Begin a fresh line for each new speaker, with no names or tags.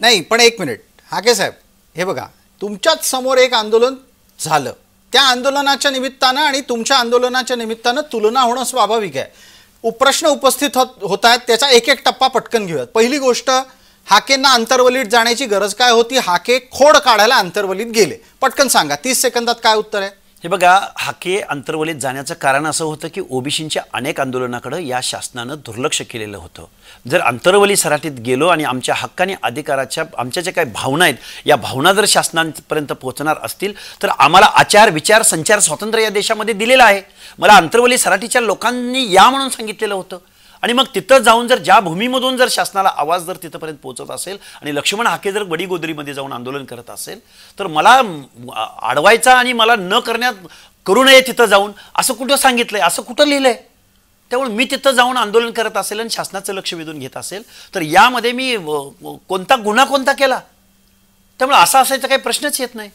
नाही, पण एक मिनिट हाके साहेब, हे बघा, तुमच्याच समोर एक आंदोलन झालं, त्या आंदोलनाच्या निमित्तानं आणि तुमच्या आंदोलनाच्या निमित्तानं तुलना होणं स्वाभाविक आहे. प्रश्न उपस्थित होत आहेत, त्याचा एक एक टप्पा पटकन घेऊयात. पहिली गोष्ट, हाकेंना अंतर्वलीत जाण्याची गरज काय होती? हाके खोड काढायला अंतर्वलीत गेले. पटकन सांगा, 30 सेकंदात काय उत्तर आहे?
हे बघा, हाके अंतर्वलीत जाण्याचं कारण असं होतं की ओबीसींच्या अनेक आंदोलनाकडे या शासनानं दुर्लक्ष केलेलं होतं. जर अंतर्वली सराटीत गेलो आणि आमच्या हक्काने अधिकाराच्या आमच्या ज्या काही भावना आहेत, या भावना जर शासनापर्यंत पोहोचणार असतील तर आम्हाला आचार विचार संचार स्वातंत्र्य या देशामध्ये दिलेलं आहे. मला अंतर्वली सराटीच्या लोकांनी या म्हणून सांगितलेलं होतं आणि मग तिथं जाऊन जर ज्या भूमीमधून जर शासनाला आवाज जर तिथपर्यंत पोहोचत असेल आणि लक्ष्मण हाके जर बडीगोदरीमध्ये जाऊन आंदोलन करत असेल तर मला अडवायचा आणि मला न करण्यात करू नये तिथं जाऊन असं कुठं सांगितलंय, असं कुठं लिहिलंय? त्यामुळे मी तिथं जाऊन आंदोलन करत असेल आणि शासनाचं लक्ष वेधून घेत असेल तर यामध्ये मी कोणता गुन्हा कोणता केला? त्यामुळे असा असायचा काही प्रश्नच येत नाही.